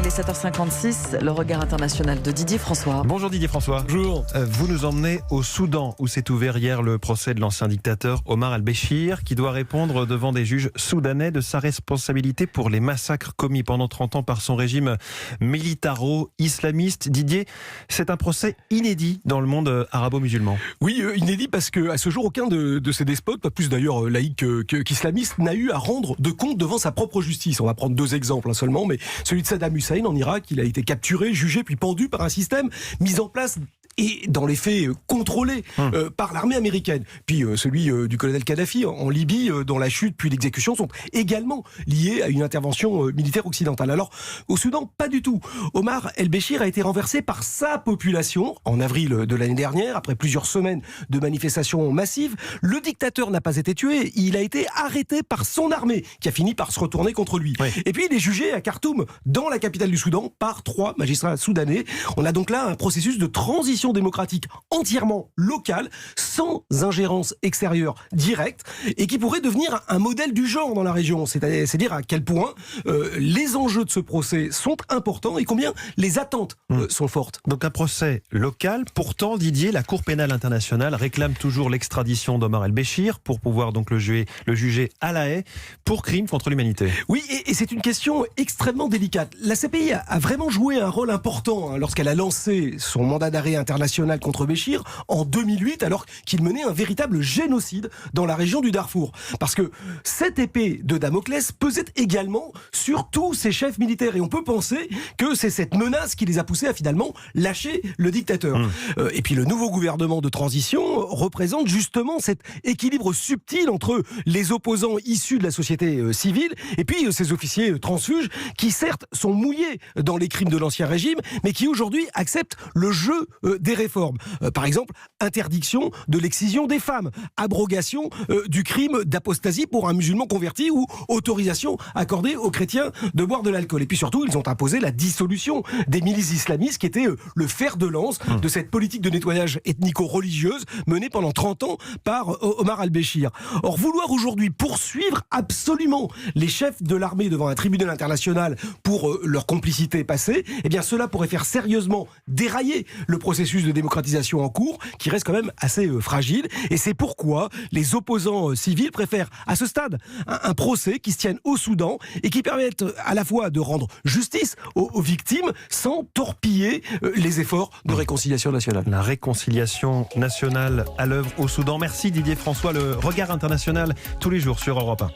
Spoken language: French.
il est 7h56, le regard international de Didier François. Bonjour Didier François. Bonjour. Vous nous emmenez au Soudan où s'est ouvert hier le procès de l'ancien dictateur Omar al-Béchir qui doit répondre devant des juges soudanais de sa responsabilité pour les massacres commis pendant 30 ans par son régime militaro-islamiste. Didier, c'est un procès inédit dans le monde arabo-musulman. Oui, inédit parce qu'à ce jour, aucun de ces despotes, pas plus d'ailleurs laïque qu'islamiste, n'a eu à rendre de compte devant sa propre justice. On va prendre deux exemples seulement, mais celui de Saddam Hussein en Irak, il a été capturé, jugé puis pendu par un système mis en place et dans les faits contrôlé par l'armée américaine. Puis celui du colonel Kadhafi en Libye, dont la chute puis l'exécution sont également liés à une intervention militaire occidentale. Alors au Soudan, pas du tout. Omar el-Béchir a été renversé par sa population en avril de l'année dernière, après plusieurs semaines de manifestations massives. Le dictateur n'a pas été tué, il a été arrêté par son armée, qui a fini par se retourner contre lui. Oui. Et puis il est jugé à Khartoum, dans la capitale du Soudan, par 3 magistrats soudanais. On a donc là un processus de transition démocratique entièrement locale, sans ingérence extérieure directe, et qui pourrait devenir un modèle du genre dans la région. C'est-à-dire à quel point les enjeux de ce procès sont importants et combien les attentes sont fortes. Donc un procès local. Pourtant, Didier, la Cour pénale internationale réclame toujours l'extradition d'Omar el-Béchir pour pouvoir donc le juger à La Haye pour crime contre l'humanité. Oui, et c'est une question extrêmement délicate. La CPI a vraiment joué un rôle important lorsqu'elle a lancé son mandat d'arrêt international contre Béchir en 2008, alors qu'il menait un véritable génocide dans la région du Darfour. Parce que cette épée de Damoclès pesait également sur tous ces chefs militaires. Et on peut penser que c'est cette menace qui les a poussés à finalement lâcher le dictateur. Et puis le nouveau gouvernement de transition représente justement cet équilibre subtil entre les opposants issus de la société civile et puis ces officiers transfuges qui certes sont mouillés dans les crimes de l'ancien régime, mais qui aujourd'hui acceptent le jeu des réformes. Par exemple, interdiction de l'excision des femmes, abrogation du crime d'apostasie pour un musulman converti ou autorisation accordée aux chrétiens de boire de l'alcool. Et puis surtout, ils ont imposé la dissolution des milices islamistes qui étaient le fer de lance de cette politique de nettoyage ethnico-religieuse menée pendant 30 ans par Omar al-Béchir. Or, vouloir aujourd'hui poursuivre absolument les chefs de l'armée devant un tribunal international pour leur complicité passée, eh bien cela pourrait faire sérieusement dérailler le processus de démocratisation en cours, qui reste quand même assez fragile. Et c'est pourquoi les opposants civils préfèrent à ce stade un procès qui se tienne au Soudan et qui permette à la fois de rendre justice aux victimes sans torpiller les efforts de réconciliation nationale. La réconciliation nationale à l'œuvre au Soudan. Merci Didier François, le regard international tous les jours sur Europe 1.